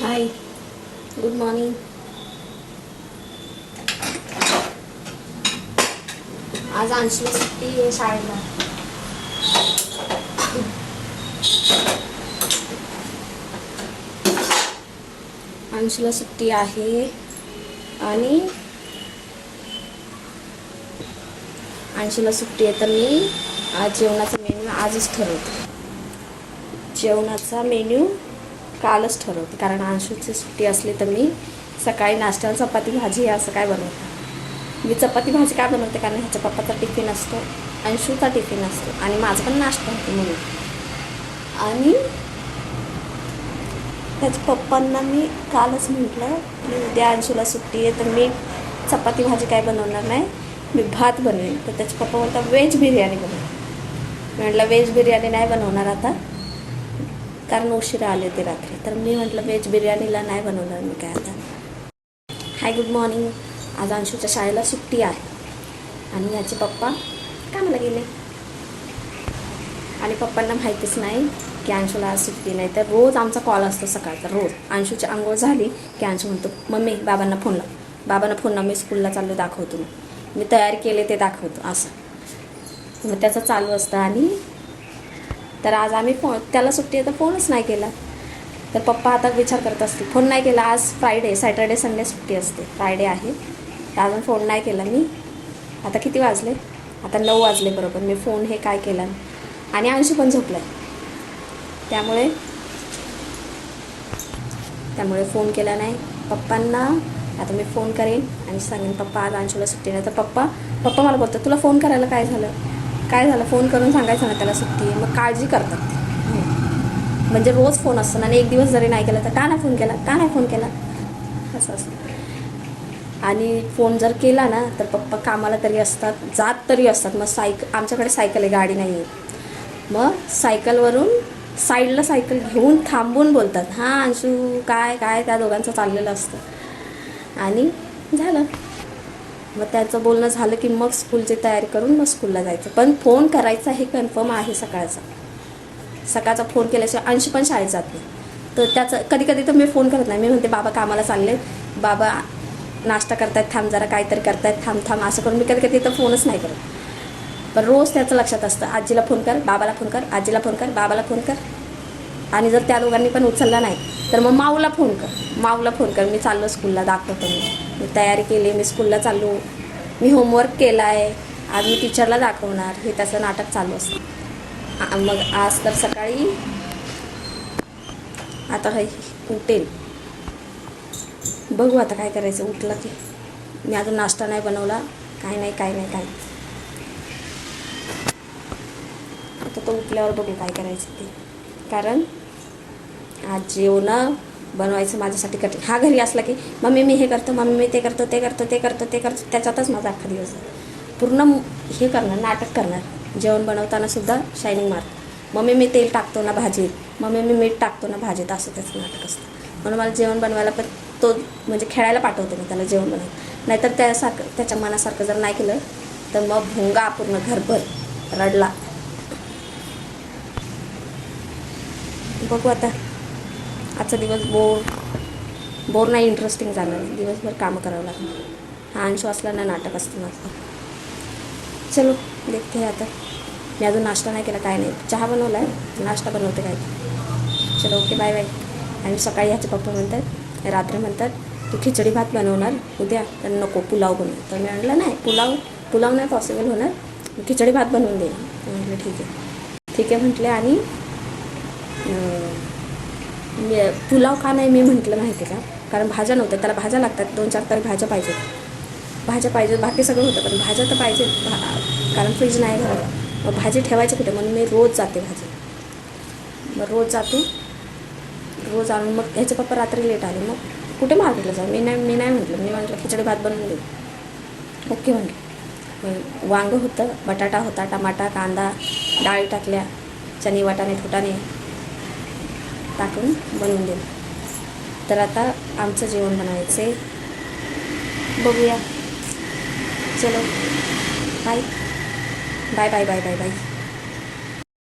हाय, good morning. आज अंशूला सुट्टी आहे शाळेला. अंशूला सुट्टी आहे आणि अंशूला सुट्टी आहे तर मी आज जेवणाचा मेन्यू आजच ठरवते. जेवणाचा मेन्यू कालच ठरवते, कारण अंशूची सुट्टी असली तर मी सकाळी नाश्त्याला चपाती भाजी असं काय बनवते. मी चपाती भाजी काय बनवते कारण ह्याच्या पप्पाचा टिफिन असतो, अंशूचा टिफिन असतो आणि माझा पण नाश्ता होतो म्हणून. आणि त्याच्या पप्पांना मी कालच म्हटलं की उद्या अंशूला सुट्टी आहे तर मी चपाती भाजी काय बनवणार नाही, मी भात बनवेन. तर त्याचे पप्पा म्हणतात व्हेज बिर्याणी बनव. म्हटलं व्हेज बिर्याणी नाही बनवणार आता, कारण उशिरा आले ते रात्री. तर मी म्हटलं व्हेज बिर्याणीला नाही बनवणार मी काय आता. हाय, गुड मॉर्निंग. आज अंशूच्या शाळेला सुट्टी आहे आणि याचे पप्पा कामाला गेले आणि पप्पांना माहितीच नाही की अंशूला आज सुट्टी नाही. तर रोज आमचा कॉल असतो सकाळचा. रोज अंशूची आंघोळ झाली की अंशू म्हणतो मम्मी बाबांना फोन लाव, बाबांना फोन लाव, मी स्कूलला चाललो दाखवतो, मी तयारी केले ते दाखवतो असं. मग त्याचं चालू असतं. आणि तर आज आम्ही त्याला सुट्टी आहे तर फोनच नाही केला. तर पप्पा आता विचार करत असतील फोन नाही केला. आज फ्रायडे, सॅटर्डे संडे सुट्टी असते, फ्रायडे आहे तर अजून फोन नाही केला मी. आता किती वाजले? आता 9 वाजले बरोबर. मी फोन हे काय केला आणि अंशू पण झोपला आहे, त्यामुळे फोन केला नाही पप्पांना. आता मी फोन करेन आणि सांगेन पप्पा आज अंशूला सुट्टी नाही. तर पप्पा मला बोलतात तुला फोन करायला काय झालं, फोन करून सांगायचं ना त्याला सुट्टी आहे. मग काळजी करतात, म्हणजे रोज फोन असतो आणि एक दिवस जरी नाही केला तर का नाही फोन केला असं असतं. आणि फोन जर केला ना तर पप्पा कामाला तरी असतात, जात तरी असतात. मग आमच्याकडे सायकल आहे, गाडी नाही आहे. मग सायकलवरून साईडला सायकल घेऊन थांबून बोलतात हां अंशू काय त्या दोघांचं चाललेलं असतं. आणि झालं, मग त्याचं बोलणं झालं की मग स्कूलची तयारी करून मग स्कूलला जायचं. पण फोन करायचा हे कन्फर्म आहे सकाळचा फोन केल्याशिवाय अंशू पण शाळेत जात नाही. तर त्याचं कधी तर मी फोन करत नाही. मी म्हणते बाबा कामाला चालले, बाबा नाश्ता करतायत, थांब जरा काहीतरी करतायत, थांब असं करून मी कधी तर फोनच नाही करत. पण रोज त्याचं लक्षात असतं आजीला फोन कर, बाबाला फोन कर, आजीला फोन कर, बाबाला फोन कर. आणि जर त्या दोघांनी पण उचलला नाही तर मग माऊला फोन कर, मी चाललो स्कूलला दाखवतो, मी तयारी केली, मी स्कूलला चाललो, मी होमवर्क केला आहे, आज मी टीचरला दाखवणार, हे त्याचं नाटक चालू असतं. मग आज तर सकाळी आता हे उठेल, बघू आता काय करायचं. उठला की मी अजून नाश्ता नाही बनवला, काय नाही. आता तो उठल्यावर बघू काय करायचं ते, कारण आज जेवण बनवायचं माझ्यासाठी कठीण. हा घरी असला की मम्मी मी हे करतो, मम्मी मी ते करतो, त्याच्यातच माझा अख्खा दिवस पूर्ण हे करणार, नाटक करणार. जेवण बनवताना सुद्धा शायनिंग मार, मम्मी मी तेल टाकतो ना भाजीत, मम्मी मी मीठ टाकतो ना भाजीत, असं त्याचं नाटक असतं. म्हणून मला जेवण बनवायला पण तो म्हणजे खेळायला पाठवते मी त्याला जेवण बनवून. नाहीतर त्याच्या मनासारखं जर नाही केलं तर मग भोंगा पूर्ण घरभर रडला. बघू आता आजचा दिवस बोर नाही, इंटरेस्टिंग जाणार. दिवसभर कामं करावं लागणार. हा अंशू असला ना नाटक असतं माझं. चलो देखते आता. मी अजून नाश्ता नाही केला, काय नाही, चहा बनवला आहे, नाश्ता बनवते काय. चलो ओके, बाय. आणि सकाळी ह्याचे पप्पा म्हणतात, रात्री म्हणतात तू खिचडी भात बनवणार उद्या, तर नको पुलाव बनव. तर मी म्हटलं नाही, पुलाव नाही पॉसिबल होणार, खिचडी भात बनवून दे. म्हटलं ठीक आहे म्हटले. आणि पुलाव का नाही मी म्हटलं माहिती का, कारण भाज्या नव्हत्या, त्याला भाज्या लागतात, 2-4 तरी भाज्या पाहिजेत, बाकी सगळं होतं पण भाज्या तर पाहिजेत, कारण फ्रीज नाही घरात. मग भाजी ठेवायची कुठे, म्हणून मी रोज जाते मग रोज रोज आणून. मग ह्याचे पप्पा रात्री लेट आले, मग कुठे मार्केटला जाऊ, मी नाही म्हटलं खिचडी भात बनवून दे. ओके म्हटलं. वांगं होतं, बटाटा होता, टमाटा, कांदा, डाळी टाकल्या, चणे वाटाणे फुटाणे टाकून बनवून दिलं. तर आता आमचं जेवण बनायचं बघूया. चलो बाय.